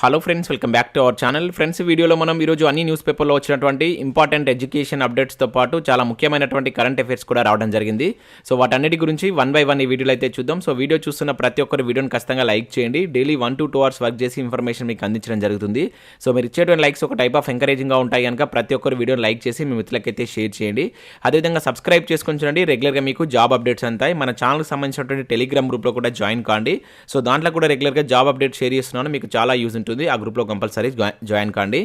Hello friends, welcome back to our channel. Friends, వీడియోలో మనం ఈరోజు అన్ని న్యూస్ పేపర్లో వచ్చినటువంటి ఇంపార్టెంట్ ఎడ్యుకేషన్ అప్డేట్స్తో పాటు చాలా ముఖ్యమైనటువంటి కరెంట్ అఫైర్స్ కూడా రావడం జరిగింది. సో వాటన్నిటి గురించి వన్ బై వన్ ఈ వీడియోలో అయితే చూద్దాం. సో వీడియో చూస్తున్న ప్రతి ఒక్కరు వీడియోని ఖచ్చితంగా లైక్ చేయండి. డైలీ 1 to 2 hours వర్క్ చేసి ఇన్ఫర్మేషన్ మీకు అందించడం జరుగుతుంది. సో మీరు ఇచ్చేటువంటి లైక్స్ ఒక టైప్ ఆఫ్ ఎంకరేజింగ్గా ఉంటాయి కనుక ప్రతి ఒక్కరు వీడియోని లైక్ చేసి మీ మిత్రులకైతే షేర్ చేయండి. అదేవిధంగా సబ్స్క్రైబ్ చేసుకొని చూడండి. రెగ్యులర్గా మీకు జాబ్ అప్డేట్స్ అంతాయి. మన ఛానల్కి సంబంధించినటువంటి టెలిగ్రామ్ గ్రూప్లో కూడా జాయిన్ కాండి. సో దాంట్లో కూడా రెగ్యులర్గా జాబ్ అప్డేట్ షేర్ చేస్తున్నాను. మీకు చాలా యూజ్ ఉంటుంది. ఆ గ్రూప్లో కంపల్సరీ జాయిన్ కాండి.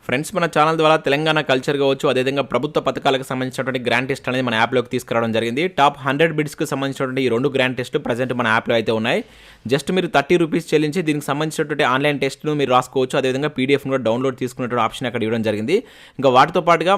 ఫ్రెండ్స్, మన ఛానల్ ద్వారా తెలంగాణ కల్చర్ కావచ్చు, అదేవిధంగా ప్రభుత్వ పథకాలకు సంబంధించినటువంటి గ్రాండ్ టెస్ట్ అనేది మన యాప్లోకి తీసుకురావడం జరిగింది. టాప్ 100 బిడ్స్కి సంబంధించినటువంటి ఈ 2 గ్రాండ్ టెస్ట్లు ప్రజెంట్ మన యాప్లో అయితే ఉన్నాయి. జస్ట్ మీరు 30 రూపీస్ చెల్లించి దీనికి సంబంధించినటువంటి ఆన్లైన్ టెస్ట్ను మీరు రాసుకోవచ్చు. అదేవిధంగా పీడిఎఫ్ను కూడా డౌన్లోడ్ తీసుకునేటువంటి ఆప్షన్ అక్కడ ఇవ్వడం జరిగింది. ఇంకా వాటితో పాటుగా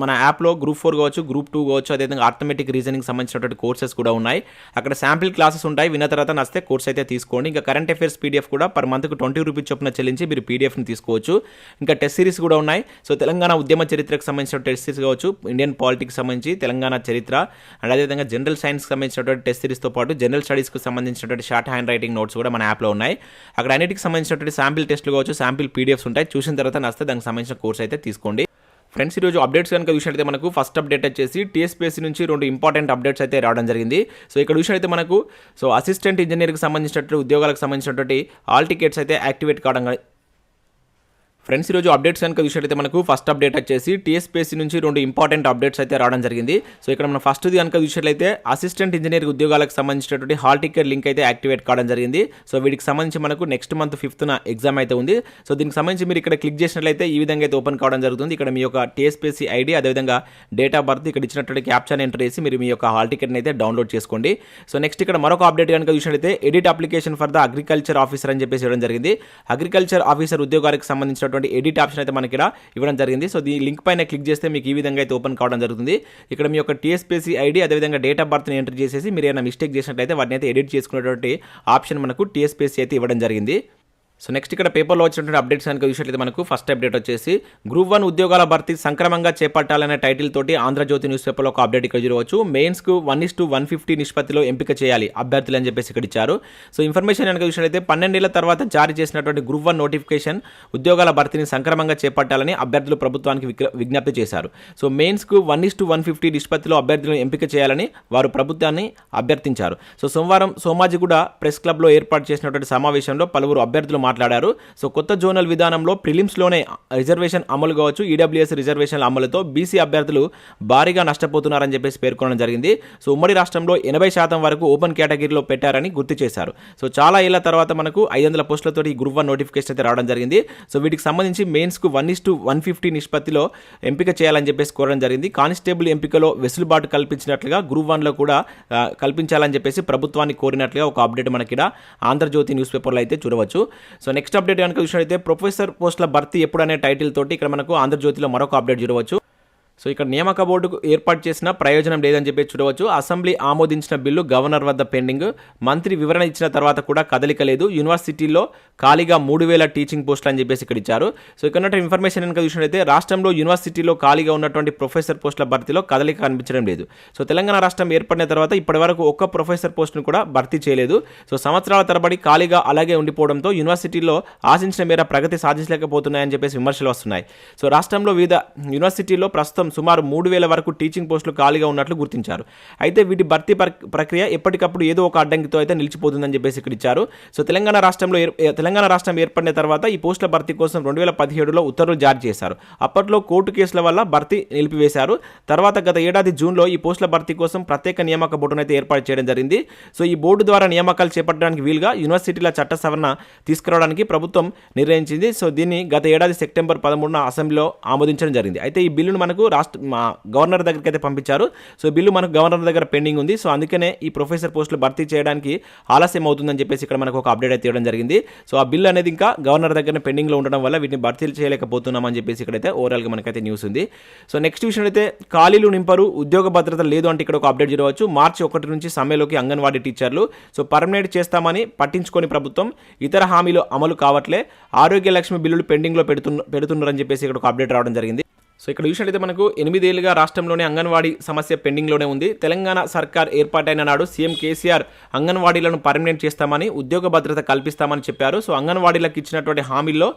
మన యాప్లో గ్రూప్ 4 కావచ్చు, గ్రూప్ 2 కావచ్చు, అదేవిధంగా ఆర్థమెటిక్ రీజనింగ్ సంబంధించినటువంటి కోర్సెస్ కూడా ఉన్నాయి. అక్కడ శాంపిల్ క్లాసెస్ ఉంటాయి. విన్న తర్వాత నచ్చితే కోర్స్ అయితే తీసుకోండి. ఇంకా కరెంట్ అఫైర్స్ పీడిఎఫ్ కూడా పర్ మంత్కి 20 రూపీస్ చొప్పున చెల్లించి మీరు పీడిఎఫ్ని తీసుకోవచ్చు. ఇంకా టెస్ట్ సిరీస్ కూడా ఉన్నాయి. సో తెలంగాణ ఉద్యమ చరిత్రకు సంబంధించిన టెస్ట్ సిరీస్ కావచ్చు, ఇండియన్ పాలిటిక్స్ సంబంధించి తెలంగాణ చరిత్ర అండ్ అదేవిధంగా జనరల్ సైన్స్కి సంబంధించినటువంటి టెస్ట్ సిరీస్తో పాటు జనరల్ స్టడీస్కి సంబంధించినటువంటి షార్ట్ హ్యాండ్ రైటింగ్ నోట్స్ కూడా మన యాప్లో ఉన్నాయి. అక్కడ అన్నిటికి సంబంధించినటువంటి శాంపిల్ టెస్ట్లు కావచ్చు, శాంపిల్ పీడిఎఫ్స్ ఉంటాయి. చూసిన తర్వాత నచ్చితే దానికి సంబంధించిన కోర్స్ అయితే తీసుకోండి. ఫ్రెండ్స్, ఈరోజు అప్డేట్స్ కనుక చూసినట్లయితే మనకు ఫస్ట్ అప్డేట్ వచ్చేసి TSPSC నుంచి 2 ఇంపార్టెంట్ అప్డేట్స్ అయితే రావడం జరిగింది. సో ఇక్కడ చూసినట్లయితే మనకు అసిస్టెంట్ ఇంజనీర్కి సంబంధించినటువంటి ఉద్యోగాలకు సంబంధించినటువంటి ఆల్ టికెట్స్ అయితే యాక్టివేట్ కావడం. ఫ్రెండ్స్, ఈరోజు అప్డేట్స్ కనుక చూసినట్లయితే మనకు ఫస్ట్ అప్డేట్ వచ్చేసి TSPSC నుంచి 2 ఇంపార్టెంట్ అప్డేట్స్ అయితే రావడం జరిగింది. సో ఇక్కడ మనం ఫస్ట్ది కనుక చూసినట్లయితే అసిస్టెంట్ ఇంజనీర్ ఉద్యోగాలకు సంబంధించినటువంటి హాల్ టికెట్ లింక్ అయితే యాక్టివేట్ కావడం జరిగింది. సో వీటికి సంబంధించి మనకు నెక్స్ట్ మంత్ 5th ఎగ్జామ్ అయితే ఉంది. సో దీనికి సంబంధించి మీరు ఇక్కడ క్లిక్ చేసినట్లయితే ఈ విధంగా అయితే ఓపెన్ కావడం జరుగుతుంది. ఇక్కడ మీ యొక్క TSPSC ఐడి అదేవిధంగా డేట్ ఆఫ్ బర్త్ ఇక్కడ ఇచ్చినటువంటి క్యాప్షన్ ఎంటర్ చేసి మీరు మీ యొక్క హాల్ టికెట్ని అయితే డౌన్లోడ్ చేసుకోండి. సో నెక్స్ట్ ఇక్కడ మరొక అప్డేట్ కనుక చూసినట్లయితే edit application for the agriculture officer అని చెప్పేసి ఇవ్వడం జరిగింది. అగ్రికల్చర్ ఆఫీసర్ ఉద్యోగాలకు సంబంధించినటువంటి ఎడిట్ ఆప్షన్ అయితే మనకి ఇక్కడ ఇవ్వడం జరిగింది. సో ఈ లింక్ పైన క్లిక్ చేస్తే మీకు ఈ విధంగా అయితే ఓపెన్ కావడం జరుగుతుంది. ఇక్కడ మీ యొక్క TSPSC ఐడి అదేవిధంగా డేట్ ఆఫ్ బర్త్ని ఎంటర్ చేసేసి మీరు ఏమైనా మిస్టేక్ చేసినట్లయితే వాటిని అయితే ఎడిట్ చేసుకునేటువంటి ఆప్షన్ మనకు TSPSC అయితే ఇవ్వడం జరిగింది. సో నెక్స్ట్ ఇక్కడ పేపర్లో వచ్చినటువంటి అప్డేట్స్ కనుక చూసినట్లయితే మనకు ఫస్ట్ అప్డేట్ వచ్చేసి గ్రూప్ 1 ఉద్యోగాల భర్తీ సంక్రమంగా చేపట్టాలనే టైటిల్ తోటి ఆంధ్రజ్యోతి న్యూస్ పేపర్లో ఒక అప్డేట్ ఇక్కడ చూడవచ్చు. మెయిన్స్కు 1:150 నిష్పత్తిలో ఎంపిక చేయాలి అభ్యర్థులు అని చెప్పేసి ఇక్కడ ఇచ్చారు. సో ఇన్ఫర్మేషన్ కనుక చూసినట్లయితే 12 ఏళ్ల తర్వాత జారీ చేసినటువంటి గ్రూప్ 1 నోటిఫికేషన్ ఉద్యోగాల భర్తీని సంక్రమంగా చేపట్టాలని అభ్యర్థులు ప్రభుత్వానికి విజ్ఞప్తి చేశారు. సో మెయిన్స్కు 1:150 నిష్పత్తిలో అభ్యర్థులను ఎంపిక చేయాలని వారు ప్రభుత్వాన్ని అభ్యర్థించారు. సో సోమవారం సోమాజిగూడ ప్రెస్ క్లబ్లో ఏర్పాటు చేసినటువంటి సమావేశంలో పలువురు అభ్యర్థులు మాట్లాడారు. సో కొత్త జోనల్ విధానంలో ప్రిలిమ్స్లోనే రిజర్వేషన్ అమలు కావచ్చు, ఈడబ్ల్యూఎస్ రిజర్వేషన్ల అమలుతో బీసీ అభ్యర్థులు భారీగా నష్టపోతున్నారని చెప్పేసి పేర్కొనడం జరిగింది. సో ఉమ్మడి రాష్ట్రంలో 80% వరకు ఓపెన్ కేటగిరీలో పెట్టారని గుర్తు చేశారు. సో చాలా ఏళ్ల తర్వాత మనకు 500 పోస్టులతో ఈ గ్రూప్ 1 నోటిఫికేషన్ అయితే రావడం జరిగింది. సో వీటికి సంబంధించి మెయిన్స్కు 1:150 నిష్పత్తిలో ఎంపిక చేయాలని చెప్పేసి కోరడం జరిగింది. కానిస్టేబుల్ ఎంపికలో వెసులుబాటు కల్పించినట్లుగా గ్రూప్ 1లో కూడా కల్పించాలని చెప్పేసి ప్రభుత్వాన్ని కోరినట్లుగా ఒక అప్డేట్ మనకి ఆంధ్రజ్యోతి న్యూస్ పేపర్లో అయితే చూడవచ్చు. సో నెక్స్ట్ అప్డేట్ కనుక చూసినట్లయితే ప్రొఫెసర్ పోస్టుల భర్తీ ఎప్పుడు అనే టైటిల్ తోటి ఇక్కడ మనకు ఆంధ్రజ్యోతిలో మరొక అప్డేట్ చూడవచ్చు. సో ఇక్కడ నియామక బోర్డుకు ఏర్పాటు చేసిన ప్రయోజనం లేదని చెప్పి చూడవచ్చు. అసెంబ్లీ ఆమోదించిన బిల్లు గవర్నర్ వద్ద పెండింగ్. మంత్రి వివరణ ఇచ్చిన తర్వాత కూడా కదలిక లేదు. యూనివర్సిటీల్లో ఖాళీగా 3000 టీచింగ్ పోస్టులు అని చెప్పేసి ఇక్కడ ఇచ్చారు. సో ఇక్కడ ఇన్ఫర్మేషన్ కనుక చూసినట్లయితే రాష్ట్రంలో యూనివర్సిటీలో ఖాళీగా ఉన్నటువంటి ప్రొఫెసర్ పోస్టుల భర్తీలో కదలిక కనిపించడం లేదు. సో తెలంగాణ రాష్ట్రం ఏర్పడిన తర్వాత ఇప్పటి వరకు ఒక్క ప్రొఫెసర్ పోస్టును కూడా భర్తీ చేయలేదు. సో సంవత్సరాల తరబడి ఖాళీగా అలాగే ఉండిపోవడంతో యూనివర్సిటీల్లో ఆశించిన మేర ప్రగతి సాధించలేకపోతున్నాయని చెప్పేసి విమర్శలు వస్తున్నాయి. సో రాష్ట్రంలో వివిధ యూనివర్సిటీల్లో ప్రస్తుతం సుమారు 3000 వరకు టీచింగ్ పోస్టులు ఖాళీగా ఉన్నట్లు గుర్తించారు. అయితే వీటి భర్తీ ప్రక్రియ ఎప్పటికప్పుడు ఏదో ఒక అడ్డంకితో అయితే నిలిచిపోతుందని చెప్పేసి ఇక్కడ ఇచ్చారు. సో తెలంగాణ రాష్ట్రం ఏర్పడిన తర్వాత ఈ పోస్టుల భర్తీ కోసం 2017లో ఉత్తర్వులు జారీ చేశారు. అప్పట్లో కోర్టు కేసుల వల్ల భర్తీ నిలిపివేశారు. తర్వాత గత ఏడాది జూన్లో ఈ పోస్టుల భర్తీ కోసం ప్రత్యేక నియామక బోర్డును అయితే ఏర్పాటు చేయడం జరిగింది. సో ఈ బోర్డు ద్వారా నియామకాలు చేపట్టడానికి వీలుగా యూనివర్సిటీల చట్ట సవరణ తీసుకురావడానికి ప్రభుత్వం నిర్ణయించింది. సో దీన్ని గత ఏడాది సెప్టెంబర్ 13న అసెంబ్లీలో ఆమోదించడం జరిగింది. అయితే ఈ బిల్లును మనకు గవర్నర్ దగ్గరికి అయితే పంపించారు. సో బిల్లు మనకు గవర్నర్ దగ్గర పెండింగ్ ఉంది. సో అందుకనే ఈ ప్రొఫెసర్ పోస్టులు భర్తీ చేయడానికి ఆలస్యం అవుతుందని చెప్పేసి ఇక్కడ మనకు ఒక అప్డేట్ అయితే ఇవ్వడం జరిగింది. సో ఆ బిల్లు అనేది ఇంకా గవర్నర్ దగ్గర పెండింగ్లో ఉండడం వల్ల వీటిని భర్తీ చేయలేకపోతున్నామని చెప్పేసి ఇక్కడైతే ఓవరాల్గా మనకైతే న్యూస్ ఉంది. సో నెక్స్ట్ విషయం అయితే ఖాళీలు నింపరు, ఉద్యోగ భద్రత లేదు అంటే ఇక్కడ ఒక అప్డేట్ చూడవచ్చు. మార్చి 1 నుంచి సమ్మెలోకి అంగన్వాడీ టీచర్లు. సో పర్మనెంట్ చేస్తామని పట్టించుకొని ప్రభుత్వం ఇతర హామీలు అమలు కావట్లే, ఆరోగ్య లక్ష్మి బిల్లులు పెండింగ్లో పెడుతున్నారని చెప్పేసి ఇక్కడ ఒక అప్డేట్ రావడం జరిగింది. సో ఇక్కడ చూసినట్లయితే మనకు 8 ఏళ్లుగా రాష్ట్రంలోనే అంగన్వాడీ సమస్య పెండింగ్లోనే ఉంది. తెలంగాణ సర్కార్ ఏర్పాటైన నాడు సీఎం కేసీఆర్ అంగన్వాడీలను పర్మనెంట్ చేస్తామని, ఉద్యోగ భద్రత కల్పిస్తామని చెప్పారు. సో అంగన్వాడీలకు ఇచ్చినటువంటి హామీల్లో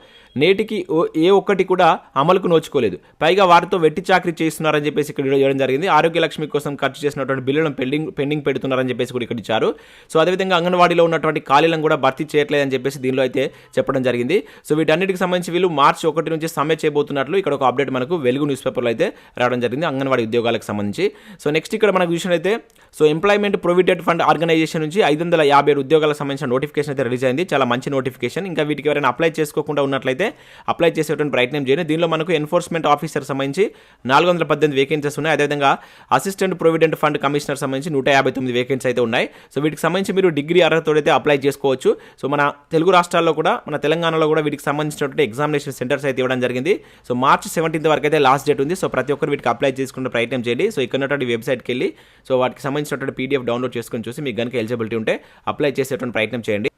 నేటికి ఏ ఒక్కటి కూడా అమలుకు నోచుకోలేదు. పైగా వారితో వెట్టి చాకరీ చేస్తున్నారని చెప్పేసి ఇక్కడ ఇవ్వడం జరిగింది. ఆరోగ్య లక్ష్మి కోసం ఖర్చు చేసినటువంటి బిల్లులను పెండింగ్ పెడుతున్నారని చెప్పేసి కూడా ఇక్కడ ఇచ్చారు. సో అదేవిధంగా అంగన్వాడీలో ఉన్నటువంటి ఖాళీలను కూడా భర్తీ చేయట్లేదని చెప్పేసి దీనిలో అయితే చెప్పడం జరిగింది. సో వీటన్నిటికి సంబంధించి వీళ్ళు మార్చి 1 నుంచి సమ్మె చేయబోతున్నట్లు ఇక్కడ ఒక అప్డేట్ మనకు వెలుగు న్యూస్ పేపర్లో అయితే రావడం జరిగింది అంగన్వాడీ ఉద్యోగాలకు సంబంధించి. సో నెక్స్ట్ ఇక్కడ మనకు చూసినట్లయితే so employment provident fund organization నుంచి 557 ఉద్యోగాలకు సంబంధించిన నోటిఫికేషన్ అయితే రిలీజ్ అయింది. చాలా మంచి నోటిఫికేషన్. ఇంకా వీటికి ఎవరైనా అప్లై చేసుకోకుండా ఉన్నట్లయితే అప్లై చేసేటువంటి ప్రయత్నం చేయండి. దీనిలో మనకు ఎన్ఫోర్స్మెంట్ ఆఫీసర్ సంబంధించి 418 వేకెన్సీస్ ఉన్నాయి. అదేవిధంగా అసిస్టెంట్ ప్రొవిడెంట్ ఫండ్ కమిషనర్ సంబంధించి 159 వేకెన్సీ అయితే ఉన్నాయి. సో వీటికి సంబంధించి మీరు డిగ్రీ అర్హతతో అయితే అప్లై చేసుకోవచ్చు. సో మన తెలుగు రాష్ట్రాల్లో కూడా, మన తెలంగాణలో కూడా వీటికి సంబంధించినటువంటి ఎగ్జామినేషన్ సెంటర్స్ అయితే ఇవ్వడం జరిగింది. సో మార్చి 17 వరకు అయితే లాస్ట్ డేట్ ఉంది. సో ప్రతి ఒక్కరు వీటికి అప్లై చేసుకునే ప్రయత్నం చేయండి. సో ఇక్కడ ఉన్నటువంటి వెబ్సైట్కి వెళ్ళి సో వాటికి సంబంధించినటువంటి పీడిఎఫ్ డౌన్లోడ్ చేసుకొని చూసి మీకు కనుక ఎలిజిబిలిటీ ఉంటే అప్లై చేసేటువంటి ప్రయత్నం చేయండి.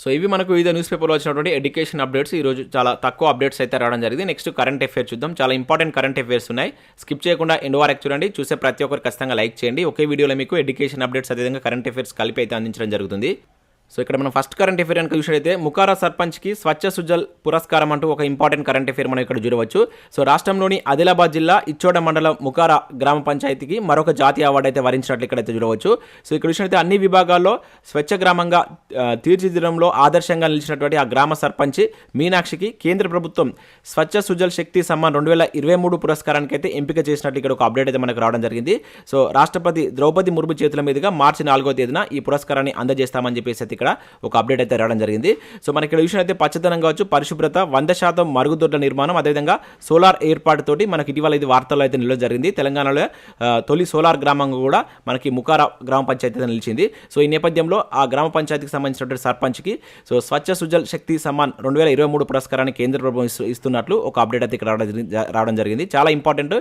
సో ఇవి మనకు వివిధ న్యూస్ పేపర్లో వచ్చినటువంటి ఎడ్యుకేషన్ అప్డేట్స్. ఈరోజు చాలా తక్కువ అప్డేట్స్ అయితే రావడం జరిగింది. నెక్స్ట్ కరెంట్ అఫేర్స్ చూద్దాం. చాలా ఇంపార్టెంట్ కరెంట్ అఫేర్స్ ఉన్నాయి. స్కిప్ చేయకుండా ఎండ్ వరకు చూడండి. చూసే ప్రతి ఒక్కరు ఖచ్చితంగా లైక్ చేయండి. ఒకే వీడియోలో మీకు ఎడ్యుకేషన్ అప్డేట్స్ అదేవిధంగా కరెంట్ అఫేర్స్ కలిపి అయితే అందించడం జరుగుతుంది. సో ఇక్కడ మనం ఫస్ట్ కరెంట్ అఫేర్ కనుక చూసినట్లయితే ముకారా సర్పంచ్కి స్వచ్ఛ సుజల్ పురస్కారం అంటూ ఒక ఇంపార్టెంట్ కరెంట్ అఫేర్ మనం ఇక్కడ చూడవచ్చు. సో రాష్ట్రంలోని ఆదిలాబాద్ జిల్లా ఇచ్చోడ మండలం ముకారా గ్రామ పంచాయతీకి మరొక జాతీయ అవార్డు అయితే వరించినట్లు ఇక్కడైతే చూడవచ్చు. సో ఇక్కడ చూసినట్లయితే అన్ని విభాగాల్లో స్వచ్ఛ గ్రామంగా తీర్చిదిద్దడంలో ఆదర్శంగా నిలిచినటువంటి ఆ గ్రామ సర్పంచ్ మీనాక్షికి కేంద్ర ప్రభుత్వం స్వచ్ఛ సుజల్ శక్తి సమ్మాన్ 2023 పురస్కారానికి అయితే ఎంపిక చేసినట్లు ఇక్కడ ఒక అప్డేట్ అయితే మనకు రావడం జరిగింది. సో రాష్ట్రపతి ద్రౌపది ముర్ము చేతుల మీదుగా మార్చి 4వ తేదీన ఈ పురస్కారాన్ని అందజేస్తామని చెప్పేసి ఇక్కడ ఒక అప్డేట్ అయితే రావడం జరిగింది. సో మనకి ఇక్కడ విషయం అయితే పచ్చదనం కావచ్చు, పరిశుభ్రత, 100% మరుగుదొడ్ల నిర్మాణం, అదేవిధంగా సోలార్ ఏర్పాటుతోటి మనకి ఇటీవల ఇది వార్తల్లో అయితే నిలవడం జరిగింది. తెలంగాణలో తొలి సోలార్ గ్రామంగా కూడా మనకి ముకారా గ్రామ పంచాయతీ అయితే నిలిచింది. సో ఈ నేపథ్యంలో ఆ గ్రామ పంచాయతీకి సంబంధించినటువంటి సర్పంచ్కి సో స్వచ్ఛ సుజల్ శక్తి సమ్మాన్ 2023 పురస్కారాన్ని కేంద్ర ప్రభుత్వం ఇస్తున్నట్లు ఒక అప్డేట్ అయితే ఇక్కడ రావడం జరిగింది. చాలా ఇంపార్టెంట్.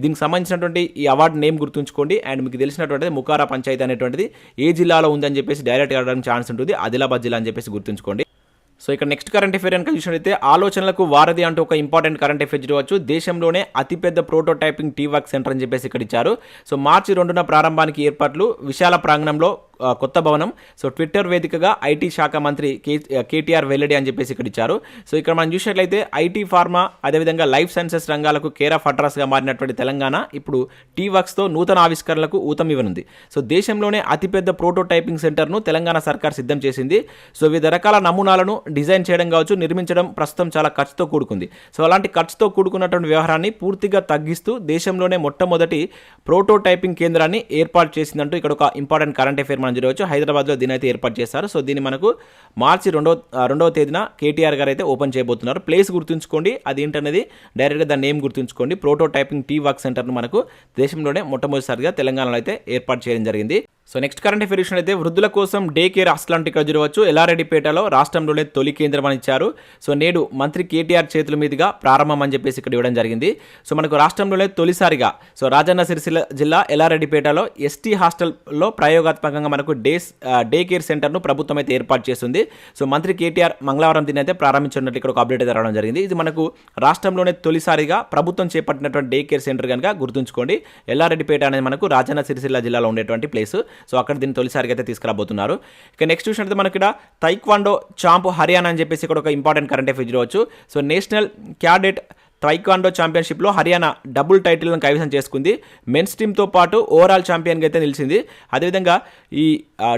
దీనికి సంబంధించినటువంటి ఈ అవార్డు నేమ్ గుర్తుంచుకోండి. అండ్ మీకు తెలిసినటువంటిది ముకారా పంచాయతీ అనేటువంటిది ఏ జిల్లాలో ఉందని చెప్పేసి డైరెక్ట్ అడగడానికి ఛాన్స్ ఉంటుంది. ఆదిలాబాద్ జిల్లా అని చెప్పేసి గుర్తుంచుకోండి. సో ఇక్కడ నెక్స్ట్ కరెంట్ అఫేర్ కనుక చూసినట్లయితే ఆలోచనలకు వారధి అంటూ ఒక ఇంపార్టెంట్ కరెంట్ అఫేర్ చూడవచ్చు. దేశంలోనే అతిపెద్ద ప్రోటోటైపింగ్ టీ వర్క్ సెంటర్ అని చెప్పేసి ఇక్కడ ఇచ్చారు. సో మార్చి 2న ప్రారంభానికి ఏర్పాట్లు, విశాల ప్రాంగణంలో కొత్త భవనం. సో ట్విట్టర్ వేదికగా ఐటీ శాఖ మంత్రి కేటీఆర్ వెల్లడి అని చెప్పేసి ఇక్కడ ఇచ్చారు. సో ఇక్కడ మనం చూసినట్లయితే ఐటీ, ఫార్మా, అదేవిధంగా లైఫ్ సైన్సెస్ రంగాలకు కేర్ ఆఫ్ అడ్రస్గా మారినటువంటి తెలంగాణ ఇప్పుడు టీ వర్క్స్తో నూతన ఆవిష్కరణలకు ఊతం ఇవ్వనుంది. సో దేశంలోనే అతిపెద్ద ప్రోటోటైపింగ్ సెంటర్ను తెలంగాణ సర్కార్ సిద్ధం చేసింది. సో వివిధ రకాల నమూనాలను డిజైన్ చేయడం కావచ్చు, నిర్మించడం ప్రస్తుతం చాలా ఖర్చుతో కూడుకుంది. సో అలాంటి ఖర్చుతో కూడుకున్నటువంటి వ్యవహారాన్ని పూర్తిగా తగ్గిస్తూ దేశంలోనే మొట్టమొదటి ప్రోటోటైపింగ్ కేంద్రాన్ని ఏర్పాటు చేసిందంటూ ఇక్కడ ఒక ఇంపార్టెంట్ కరెంట్ అఫేర్ మనం చూడవచ్చు. హైదరాబాద్లో దీని అయితే ఏర్పాటు చేస్తారు. సో దీన్ని మనకు మార్చి 2వ తేదీన కేటీఆర్ గారు అయితే ఓపెన్ చేయబోతున్నారు. ప్లేస్ గుర్తుంచుకోండి, అది ఏంటనేది డైరెక్ట్గా దాని నేమ్ గుర్తుంచుకోండి. ప్రోటోటైపింగ్ టీ వర్క్ సెంటర్ను మనకు దేశంలోనే మొట్టమొదటిసారిగా తెలంగాణలో అయితే ఏర్పాటు చేయడం జరిగింది. సో నెక్స్ట్ కరెంట్ అఫేర్ అయితే వృద్ధుల కోసం డే కేర్ హాస్టల్ ఇక్కడ చూడవచ్చు. ఎల్లారెడ్డిపేటలో రాష్ట్రంలోనే తొలి కేంద్రం అని ఇచ్చారు. సో నేడు మంత్రి కేటీఆర్ చేతుల మీదుగా ప్రారంభం అని చెప్పేసి ఇక్కడ ఇవ్వడం జరిగింది. సో మనకు రాష్ట్రంలోనే తొలిసారిగా సో రాజన్న సిరిసిల్ల జిల్లా ఎల్లారెడ్డిపేటలో ఎస్టీ హాస్టల్లో ప్రయోగాత్మకంగా మనకు డే కేర్ సెంటర్ను ప్రభుత్వం అయితే ఏర్పాటు చేస్తుంది. సో మంత్రి కేటీఆర్ మంగళవారం దీని అయితే ప్రారంభించినట్లు ఇక్కడ ఒక అప్డేట్ అయితే రావడం జరిగింది. ఇది మనకు రాష్ట్రంలోనే తొలిసారిగా ప్రభుత్వం చేపట్టినటువంటి డే కేర్ సెంటర్ కనుక గుర్తుంచుకోండి. ఎల్లారెడ్డిపేట అనేది మనకు రాజన్న సిరిసిల్ల జిల్లాలో ఉండేటువంటి ప్లేస్. సో అక్కడ దీన్ని తొలిసారిగా అయితే తీసుకురాబోతున్నారు. ఇక నెక్స్ట్ చూసినట్టు మనకి ఇక్కడ తైక్వాండో చాంప్ హర్యానా అని చెప్పేసి ఇక్కడ ఒక ఇంపార్టెంట్ కరెంట్ అఫేర్ చూడవచ్చు. సో నేషనల్ క్యాడెట్ తైక్వాండో ఛాంపియన్షిప్లో హర్యానా డబుల్ టైటిల్ను కైవసం చేసుకుంది. మెన్స్ టీమ్తో పాటు ఓవరాల్ ఛాంపియన్గా అయితే నిలిచింది. అదేవిధంగా ఈ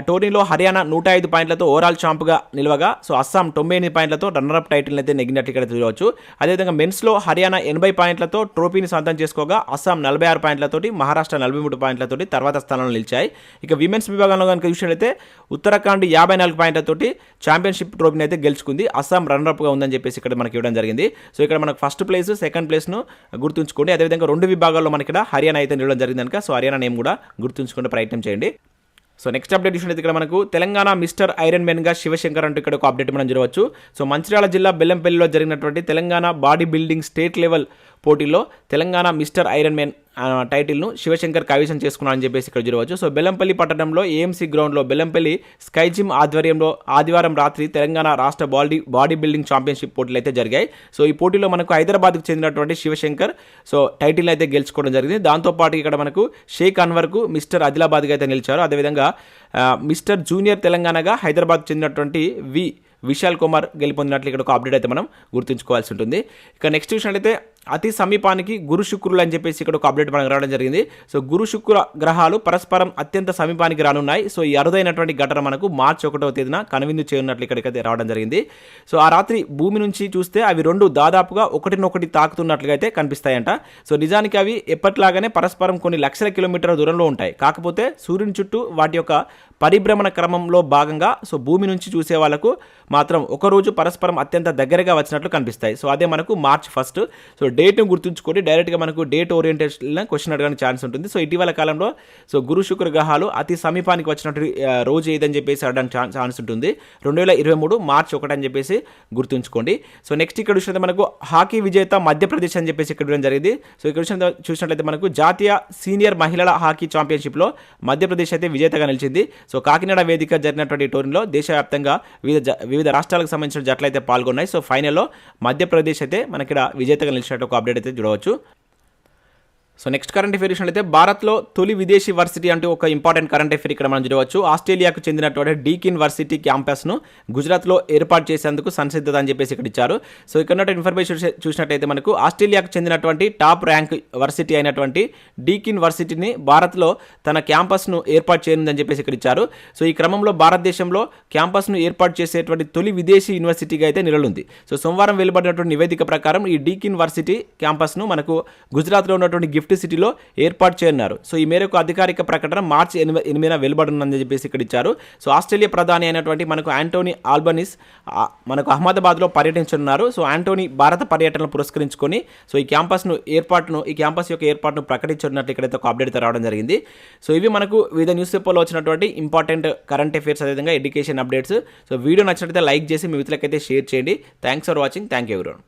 టోర్నీలో హర్యానా 105 పాయింట్లతో ఓవరాల్ ఛాంప్గా నిలవగా సో అస్సాం 98 పాయింట్లతో రన్నరప్ టైటిల్ని అయితే నెగ్గినట్లు ఇక్కడ చూడవచ్చు. అదేవిధంగా మెన్స్లో హర్యానా 80 పాయింట్లతో ట్రోఫీని సొంతం చేసుకోగా అస్సాం 46 పాయింట్లతోటి, మహారాష్ట్ర 43 పాయింట్లతోటి తర్వాత స్థానంలో నిలిచాయి. ఇక విమెన్స్ విభాగంలో కనుక చూసినట్లయితే ఉత్తరాఖండ్ 54 పాయింట్లతోటి ఛాంపియన్షిప్ ట్రోఫీని అయితే గెలుచుకుంది. అస్సాం రన్నరప్గా ఉందని చెప్పేసి ఇక్కడ మనకి ఇవ్వడం జరిగింది. సో ఇక్కడ మనకు ఫస్ట్ ప్లేస్, సెకండ్ ప్లేస్ను గుర్తుంచుకోండి. అదేవిధంగా 2 విభాగాల్లో మనకి ఇక్కడ హర్యానా అయితే నిలవడం జరిగింది కనుక సో హర్యానా నేమ్ కూడా గుర్తుంచుకునే ప్రయత్నం చేయండి. సో నెక్స్ట్ అప్డేట్ చూసినట్టు ఇక్కడ మనకు తెలంగాణ మిస్టర్ ఐరన్ మ్యాన్గా శివశంకర్ అంటూ ఇక్కడ ఒక అప్డేట్ మనం చూడవచ్చు. సో మంచిర్యాల జిల్లా బెల్లంపల్లిలో జరిగినటువంటి Telangana body building state level పోటీల్లో తెలంగాణ మిస్టర్ ఐరన్ మ్యాన్ టైటిల్ను శివశంకర్ కైవసం చేసుకున్నారని చెప్పేసి ఇక్కడ చూడవచ్చు. సో బెల్లంపల్లి పట్టణంలో ఏఎంసీ గ్రౌండ్లో బెల్లంపల్లి స్కై జిమ్ ఆధ్వర్యంలో ఆదివారం రాత్రి తెలంగాణ రాష్ట్ర బాడీ బిల్డింగ్ ఛాంపియన్షిప్ పోటీలు అయితే జరిగాయి. సో ఈ పోటీలో మనకు హైదరాబాద్కు చెందినటువంటి శివశంకర్ సో టైటిల్ అయితే గెలుచుకోవడం జరిగింది. దాంతోపాటు ఇక్కడ మనకు షేక్ అన్వర్కు మిస్టర్ ఆదిలాబాద్గా అయితే నిలిచారు. అదేవిధంగా మిస్టర్ జూనియర్ తెలంగాణగా హైదరాబాద్కు చెందినటువంటి విశాల్ కుమార్ గెలుపొందినట్లు ఇక్కడ ఒక అప్డేట్ అయితే మనం గుర్తుంచుకోవాల్సి ఉంటుంది. ఇక నెక్స్ట్ చూసినట్లయితే అతి సమీపానికి గురు శుక్రులు అని చెప్పేసి ఇక్కడ ఒక అప్డేట్ మనకు రావడం జరిగింది. సో గురు శుక్ర గ్రహాలు పరస్పరం అత్యంత సమీపానికి రానున్నాయి. సో ఈ అరుదైనటువంటి ఘటన మనకు మార్చి 1వ తేదీన కనువిందు చేయనున్నట్లు ఇక్కడికైతే రావడం జరిగింది. సో ఆ రాత్రి భూమి నుంచి చూస్తే అవి రెండు దాదాపుగా ఒకటినొకటి తాకుతున్నట్లుగా అయితే కనిపిస్తాయంట. సో నిజానికి అవి ఎప్పటిలాగానే పరస్పరం కొన్ని లక్షల కిలోమీటర్ల దూరంలో ఉంటాయి. కాకపోతే సూర్యుని చుట్టూ వాటి యొక్క పరిభ్రమణ క్రమంలో భాగంగా సో భూమి నుంచి చూసే వాళ్ళకు మాత్రం ఒకరోజు పరస్పరం అత్యంత దగ్గరగా వచ్చినట్లు కనిపిస్తాయి. సో అదే మనకు మార్చ్ 1. సో డేట్ను గుర్తుంచుకొని డైరెక్ట్గా మనకు డేట్ ఓరియంటేషన్ క్వశ్చన్ అడగడానికి ఛాన్స్ ఉంటుంది. సో ఇటీవల కాలంలో సో గురు శుక్ర గ్రహాలు అతి సమీపానికి వచ్చినట్టు రోజు ఏదని చెప్పేసి అడగడానికి ఛాన్స్ ఉంటుంది. 2023 మార్చ్ 1 అని చెప్పేసి గుర్తుంచుకోండి. సో నెక్స్ట్ ఇక్కడ చూసినట్లయితే మనకు హాకీ విజేత మధ్యప్రదేశ్ అని చెప్పేసి ఇక్కడ జరిగింది. సో ఇక్కడ చూసినట్లయితే మనకు జాతీయ సీనియర్ మహిళల హాకీ ఛాంపియన్షిప్లో మధ్యప్రదేశ్ అయితే విజేతగా నిలిచింది. సో కాకినాడ వేదిక జరిగినటువంటి టోర్నీలో దేశవ్యాప్తంగా వివిధ రాష్ట్రాలకు సంబంధించిన జట్లు అయితే పాల్గొన్నాయి. సో ఫైనల్లో మధ్యప్రదేశ్ అయితే మనకి విజేతగా నిలిచినట్టు ఒక అప్డేట్ అయితే చూడవచ్చు. సో నెక్స్ట్ కరెంట్ అఫేర్ అయితే భారత్లో తొలి విదేశీ వర్సిటీ అంటూ ఒక ఇంపార్టెంట్ కరెంట్ అఫేర్ ఇక్కడ మనం చూడవచ్చు. ఆస్ట్రేలియాకు చెందినటువంటి డీకిన్ వర్సిటీ క్యాంపస్ను గుజరాత్లో ఏర్పాటు చేసేందుకు సంసిద్ధత అని చెప్పేసి ఇక్కడ ఇచ్చారు. సో ఇక్కడ ఇన్ఫర్మేషన్ చూసినట్టయితే మనకు ఆస్ట్రేలియాకు చెందినటువంటి టాప్ ర్యాంక్ వర్సిటీ అయినటువంటి డీకిన్ వర్సిటీని భారత్లో తన క్యాంపస్ను ఏర్పాటు చేయనుందని చెప్పేసి ఇక్కడ ఇచ్చారు. సో ఈ క్రమంలో భారతదేశంలో క్యాంపస్ను ఏర్పాటు చేసేటువంటి తొలి విదేశీ యూనివర్సిటీగా అయితే నిలనుంది. సో సోమవారం వెలువడినటువంటి నివేదిక ప్రకారం ఈ డీకిన్ వర్సిటీ క్యాంపస్ను మనకు గుజరాత్లో ఉన్నటువంటి గిఫ్ట్ సిటీలో ఏర్పాటు చేయనున్నారు. సో ఈ మేరకు అధికారిక ప్రకటన మార్చి 8న వెలువడనుందని చెప్పేసి ఇక్కడ ఇచ్చారు. సో ఆస్ట్రేలియా ప్రధాని అయినటువంటి మనకు యాంటోనీ ఆల్బనీస్ మనకు అహ్మదాబాద్లో పర్యటించనున్నారు. సో యాంటోనీ భారత పర్యటనను పురస్కరించుకొని సో ఈ క్యాంపస్ యొక్క ఏర్పాటును ప్రకటించనున్నట్లు ఇక్కడైతే ఒక అప్డేట్ రావడం జరిగింది. సో ఇవి మనకు వివిధ న్యూస్ పేపర్లో వచ్చినటువంటి ఇంపార్టెంట్ కరెంట్ అఫేర్స్ అదేవిధంగా ఎడ్యుకేషన్ అప్డేట్స్. సో వీడియో నచ్చినట్లయితే లైక్ చేసి మీ మిత్రులకైతే షేర్ చేయండి. Thanks for watching. Thank you everyone.